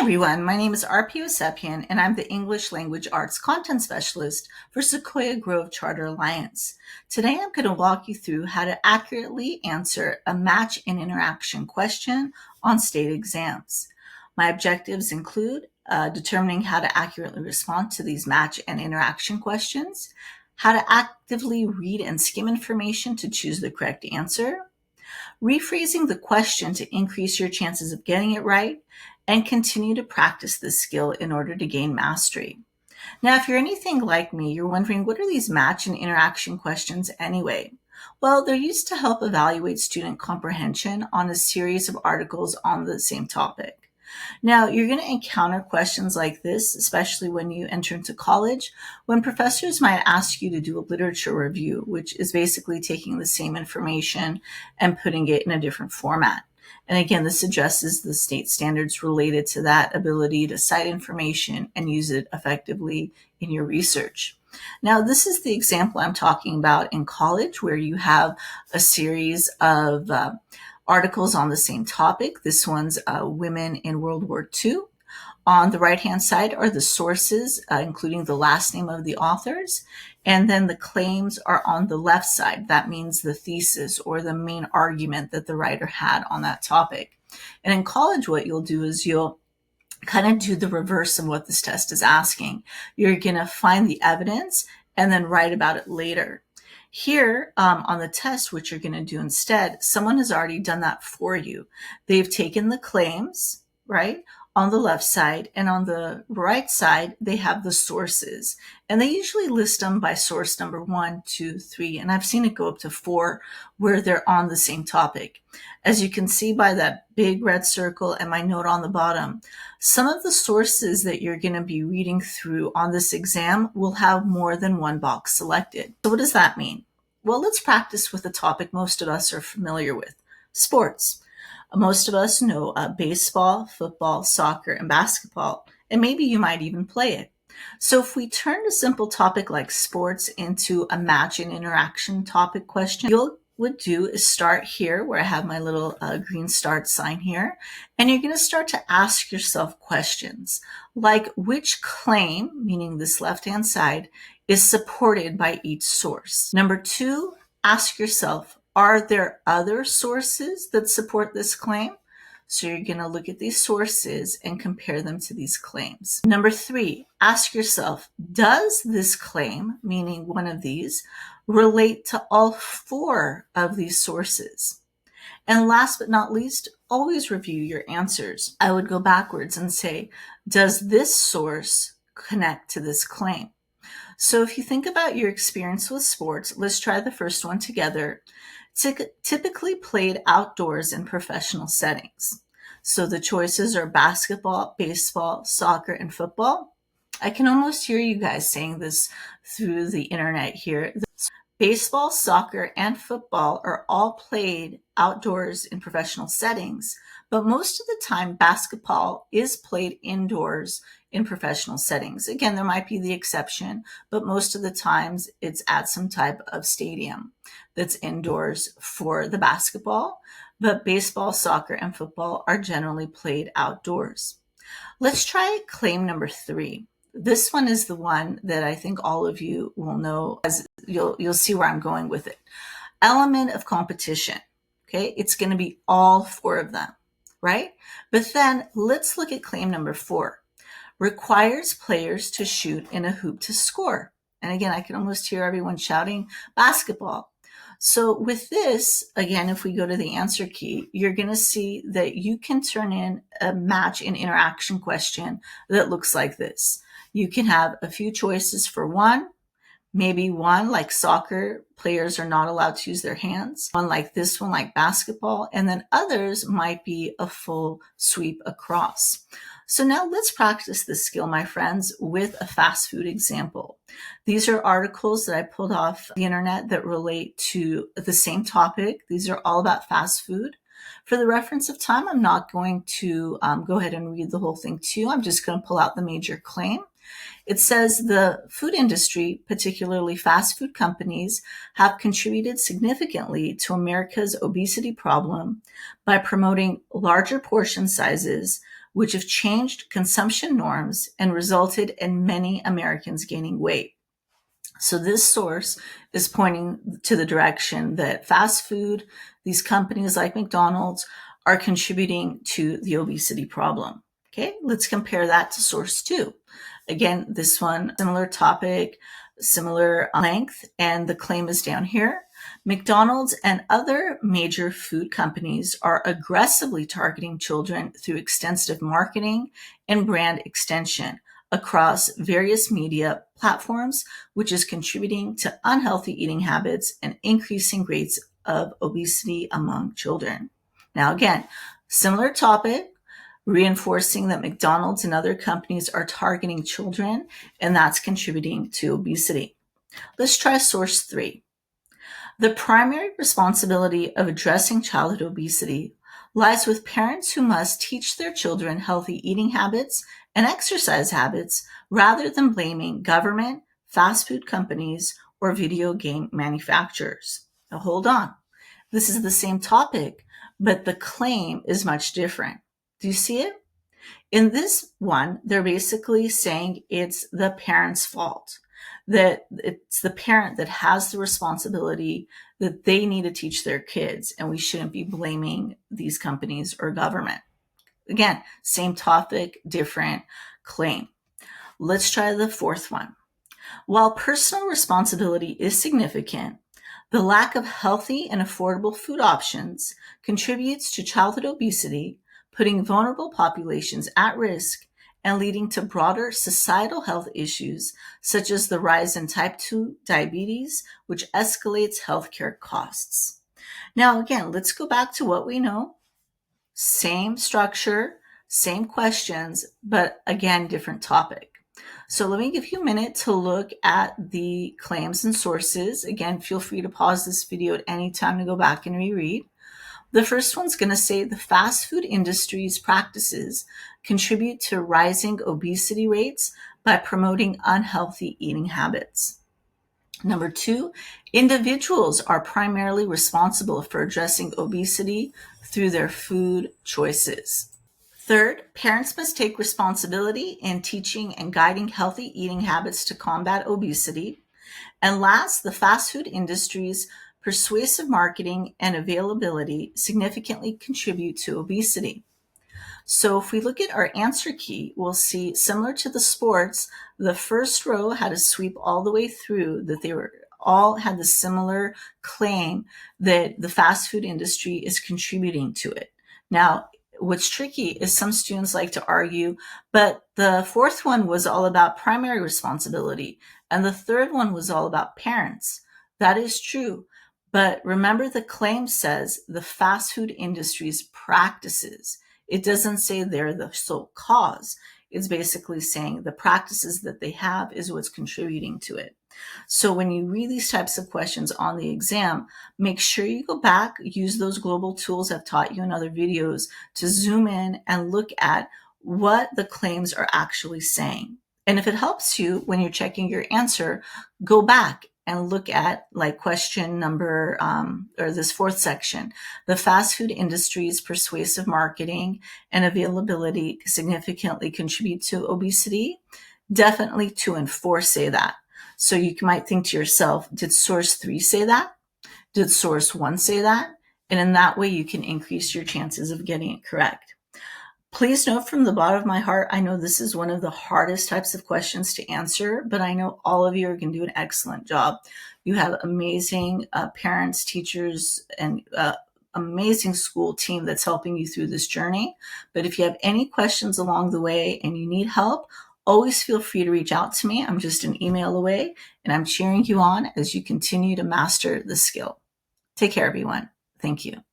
Everyone, my name is RP Osepian, and I'm the English Language Arts Content Specialist for Sequoia Grove Charter Alliance. Today I'm going to walk you through how to accurately answer a match and interaction question on state exams. My objectives include determining how to accurately respond to these match and interaction questions, how to actively read and skim information to choose the correct answer, rephrasing the question to increase your chances of getting it right, and continue to practice this skill in order to gain mastery. Now, if you're anything like me, you're wondering, what are these match and interaction questions anyway? Well, they're used to help evaluate student comprehension on a series of articles on the same topic. Now, you're going to encounter questions like this, especially when you enter into college, when professors might ask you to do a literature review, which is basically taking the same information and putting it in a different format. And again, this addresses the state standards related to that ability to cite information and use it effectively in your research. Now, this is the example I'm talking about in college, where you have a series of articles on the same topic. This one's Women in World War II. On the right-hand side are the sources, including the last name of the authors. And then the claims are on the left side. That means the thesis or the main argument that the writer had on that topic. And in college, what you'll do is you'll kind of do the reverse of what this test is asking. You're going to find the evidence and then write about it later. Here on the test, what you're going to do instead, someone has already done that for you. They've taken the claims, right, on the left side, and on the right side, they have the sources. And they usually list them by source number 1, 2, 3, and I've seen it go up to 4 where they're on the same topic. As you can see by that big red circle and my note on the bottom, some of the sources that you're going to be reading through on this exam will have more than one box selected. So what does that mean? Well, let's practice with a topic most of us are familiar with, sports. Most of us know baseball, football, soccer, and basketball, and maybe you might even play it. So if we turn a simple topic like sports into a match and interaction topic question, you'll would do is start here where I have my little green start sign here, and you're going to start to ask yourself questions like, which claim, meaning this left-hand side, is supported by each source? Number 2, ask yourself, are there other sources that support this claim? So you're going to look at these sources and compare them to these claims. Number 3, ask yourself, does this claim, meaning one of these, relate to all 4 of these sources? And last but not least, always review your answers. I would go backwards and say, does this source connect to this claim? So if you think about your experience with sports, let's try the first one together. Typically played outdoors in professional settings. So the choices are basketball, baseball, soccer, and football. I can almost hear you guys saying this through the internet here. Baseball, soccer, and football are all played outdoors in professional settings, but most of the time basketball is played indoors in professional settings. Again, there might be the exception, but most of the times it's at some type of stadium that's indoors for the basketball, but baseball, soccer, and football are generally played outdoors. Let's try claim number 3. This one is the one that I think all of you will know, as you'll see where I'm going with it. Element of competition. Okay, it's going to be all 4 of them, right? But then let's look at claim number 4. Requires players to shoot in a hoop to score. And again, I can almost hear everyone shouting basketball. So with this, again, if we go to the answer key, you're going to see that you can turn in a match and interaction question that looks like this. You can have a few choices for one, maybe one like soccer, players are not allowed to use their hands, one like this one like basketball, and then others might be a full sweep across. So now let's practice this skill, my friends, with a fast food example. These are articles that I pulled off the internet that relate to the same topic. These are all about fast food. For the reference of time, I'm not going to go ahead and read the whole thing to you. I'm just going to pull out the major claim. It says the food industry, particularly fast food companies, have contributed significantly to America's obesity problem by promoting larger portion sizes, which have changed consumption norms and resulted in many Americans gaining weight. So this source is pointing to the direction that fast food, these companies like McDonald's, are contributing to the obesity problem. Okay, let's compare that to source 2. Again, this one, similar topic, similar length, and the claim is down here. McDonald's and other major food companies are aggressively targeting children through extensive marketing and brand extension across various media platforms, which is contributing to unhealthy eating habits and increasing rates of obesity among children. Now, again, similar topic, reinforcing that McDonald's and other companies are targeting children, and that's contributing to obesity. Let's try source 3. The primary responsibility of addressing childhood obesity lies with parents who must teach their children healthy eating habits and exercise habits rather than blaming government, fast food companies, or video game manufacturers. Now, hold on. This is the same topic, but the claim is much different. Do you see it? In this one, they're basically saying it's the parent's fault, that it's the parent that has the responsibility, that they need to teach their kids, and we shouldn't be blaming these companies or government. Again, same topic, different claim. Let's try the fourth one. While personal responsibility is significant, the lack of healthy and affordable food options contributes to childhood obesity, putting vulnerable populations at risk and leading to broader societal health issues such as the rise in type 2 diabetes, which escalates healthcare costs. Now, again, let's go back to what we know. Same structure, same questions, but again, different topic. So let me give you a minute to look at the claims and sources. Again, feel free to pause this video at any time to go back and reread. The first one's going to say the fast food industry's practices contribute to rising obesity rates by promoting unhealthy eating habits. Number 2, individuals are primarily responsible for addressing obesity through their food choices. Third, parents must take responsibility in teaching and guiding healthy eating habits to combat obesity. And last, the fast food industry's persuasive marketing and availability significantly contribute to obesity. So if we look at our answer key, we'll see, similar to the sports, the first row had a sweep all the way through, that they were all had the similar claim that the fast food industry is contributing to it. Now, what's tricky is some students like to argue, but the fourth one was all about primary responsibility, and the third one was all about parents. That is true. But remember, the claim says the fast food industry's practices. It doesn't say they're the sole cause. It's basically saying the practices that they have is what's contributing to it. So when you read these types of questions on the exam, make sure you go back, use those global tools I've taught you in other videos to zoom in and look at what the claims are actually saying. And if it helps you when you're checking your answer, go back and look at like question number, or this fourth section, the fast food industry's persuasive marketing and availability significantly contribute to obesity. Definitely 2 and 4 say that. So you might think to yourself, did source 3 say that? Did source 1 say that? And in that way, you can increase your chances of getting it correct. Please note, from the bottom of my heart, I know this is one of the hardest types of questions to answer, but I know all of you are going to do an excellent job. You have amazing parents, teachers, and amazing school team that's helping you through this journey. But if you have any questions along the way and you need help, always feel free to reach out to me. I'm just an email away, and I'm cheering you on as you continue to master the skill. Take care, everyone. Thank you.